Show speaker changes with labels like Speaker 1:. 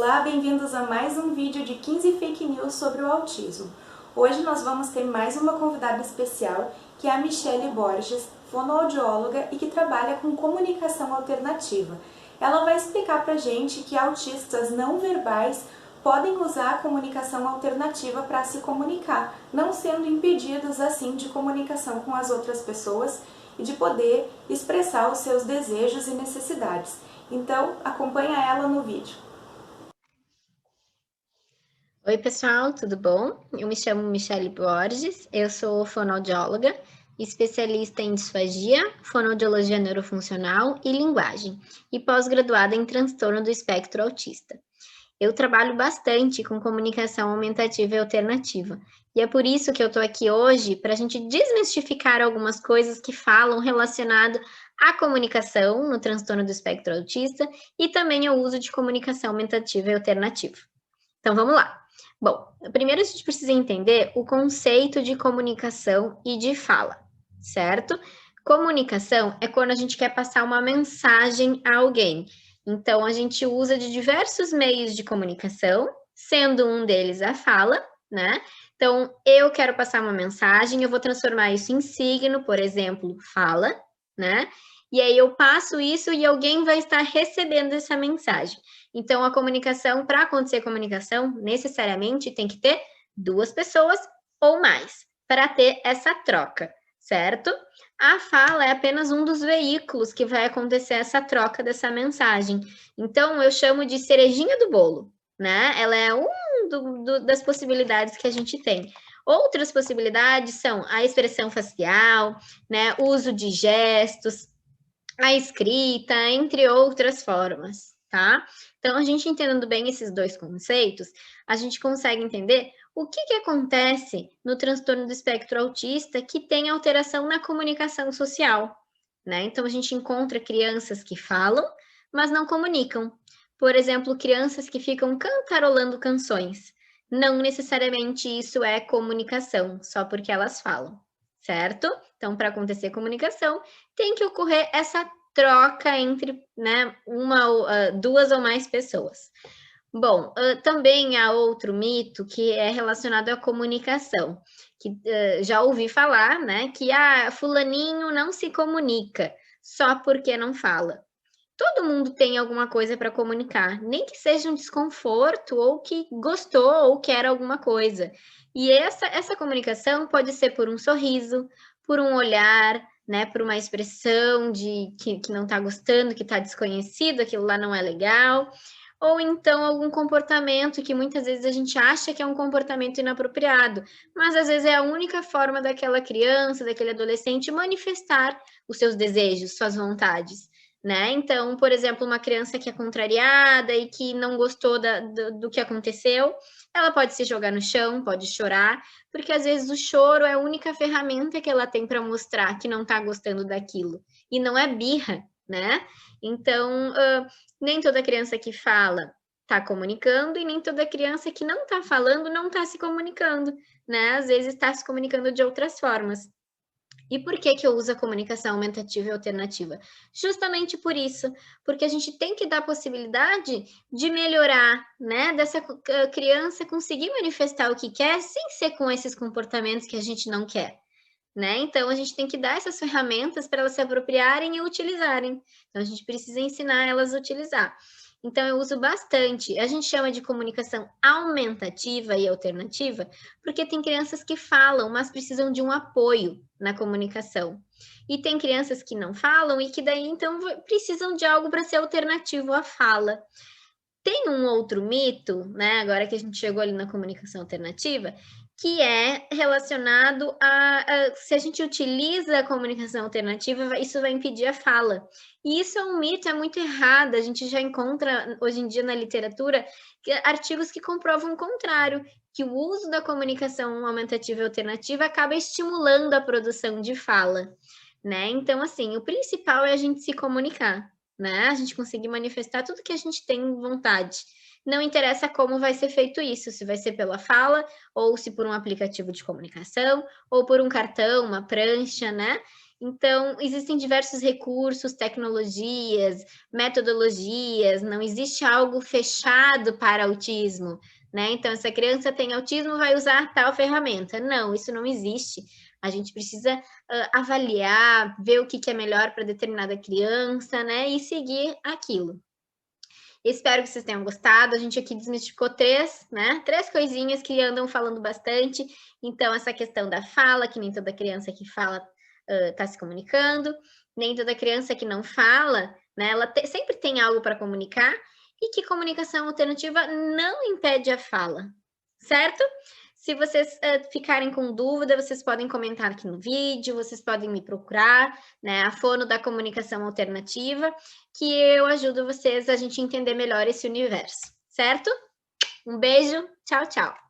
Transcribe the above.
Speaker 1: Olá, bem-vindos a mais um vídeo de 15 fake news sobre o autismo. Hoje nós vamos ter mais uma convidada especial, que é a Michele Borges, fonoaudióloga e que trabalha com comunicação alternativa. Ela vai explicar pra gente que autistas não verbais podem usar a comunicação alternativa para se comunicar, não sendo impedidos assim de comunicação com as outras pessoas e de poder expressar os seus desejos e necessidades. Então, acompanha ela no vídeo.
Speaker 2: Oi, pessoal, tudo bom? Eu me chamo Michele Borges, eu sou fonoaudióloga, especialista em disfagia, fonoaudiologia neurofuncional e linguagem, e pós-graduada em transtorno do espectro autista. Eu trabalho bastante com comunicação aumentativa e alternativa, e é por isso que eu estou aqui hoje, para a gente desmistificar algumas coisas que falam relacionado à comunicação no transtorno do espectro autista e também ao uso de comunicação aumentativa e alternativa. Então, vamos lá. Bom, primeiro a gente precisa entender o conceito de comunicação e de fala, certo? Comunicação é quando a gente quer passar uma mensagem a alguém. Então, a gente usa de diversos meios de comunicação, sendo um deles a fala, né? Então, eu quero passar uma mensagem, eu vou transformar isso em signo, por exemplo, fala, né? E aí eu passo isso e alguém vai estar recebendo essa mensagem. Então, a comunicação, para acontecer comunicação, necessariamente tem que ter duas pessoas ou mais para ter essa troca, certo? A fala é apenas um dos veículos que vai acontecer essa troca dessa mensagem. Então, eu chamo de cerejinha do bolo, né? Ela é das possibilidades que a gente tem. Outras possibilidades são a expressão facial, né? Uso de gestos, a escrita, entre outras formas, tá? Então, a gente entendendo bem esses dois conceitos, a gente consegue entender o que acontece no transtorno do espectro autista que tem alteração na comunicação social, né? Então, a gente encontra crianças que falam, mas não comunicam. Por exemplo, crianças que ficam cantarolando canções. Não necessariamente isso é comunicação, só porque elas falam, certo? Então, para acontecer comunicação, tem que ocorrer essa troca entre, né, duas ou mais pessoas. Bom, também há outro mito que é relacionado à comunicação, que já ouvi falar, né, que fulaninho não se comunica só porque não fala. Todo mundo tem alguma coisa para comunicar, nem que seja um desconforto ou que gostou ou quer alguma coisa. E essa comunicação pode ser por um sorriso, por um olhar, né, por uma expressão de que não está gostando, que está desconhecido, aquilo lá não é legal, ou então algum comportamento que muitas vezes a gente acha que é um comportamento inapropriado, mas às vezes é a única forma daquela criança, daquele adolescente manifestar os seus desejos, suas vontades. Né? Então, por exemplo, uma criança que é contrariada e que não gostou do que aconteceu, ela pode se jogar no chão, pode chorar, porque às vezes o choro é a única ferramenta que ela tem para mostrar que não está gostando daquilo. E não é birra, né? Então, nem toda criança que fala está comunicando e nem toda criança que não está falando não está se comunicando, né? Às vezes está se comunicando de outras formas. E por que eu uso a comunicação aumentativa e alternativa? Justamente por isso, porque a gente tem que dar a possibilidade de melhorar, né, dessa criança conseguir manifestar o que quer sem ser com esses comportamentos que a gente não quer. Né? Então, a gente tem que dar essas ferramentas para elas se apropriarem e utilizarem. Então, a gente precisa ensinar elas a utilizar. Então, eu uso bastante. A gente chama de comunicação aumentativa e alternativa, porque tem crianças que falam, mas precisam de um apoio na comunicação. E tem crianças que não falam e que daí, então, precisam de algo para ser alternativo à fala. Tem um outro mito, né, agora que a gente chegou ali na comunicação alternativa, que é relacionado se a gente utiliza a comunicação alternativa, isso vai impedir a fala. E isso é um mito, é muito errado. A gente já encontra hoje em dia na literatura artigos que comprovam o contrário, que o uso da comunicação aumentativa e alternativa acaba estimulando a produção de fala, né? Então, assim, o principal é a gente se comunicar, né? A gente conseguir manifestar tudo que a gente tem vontade. Não interessa como vai ser feito isso, se vai ser pela fala, ou se por um aplicativo de comunicação, ou por um cartão, uma prancha, né? Então, existem diversos recursos, tecnologias, metodologias, não existe algo fechado para autismo, né? Então, essa criança tem autismo, vai usar tal ferramenta. Não, isso não existe. A gente precisa avaliar, ver o que é melhor para determinada criança, né? E seguir aquilo. Espero que vocês tenham gostado. A gente aqui desmistificou três coisinhas que andam falando bastante. Então, essa questão da fala, que nem toda criança que fala está se comunicando, nem toda criança que não fala, né, ela sempre tem algo para comunicar, e que comunicação alternativa não impede a fala, certo? Se vocês ficarem com dúvida, vocês podem comentar aqui no vídeo, vocês podem me procurar, né, a Fono da Comunicação Alternativa, que eu ajudo vocês a gente entender melhor esse universo, certo? Um beijo, tchau, tchau!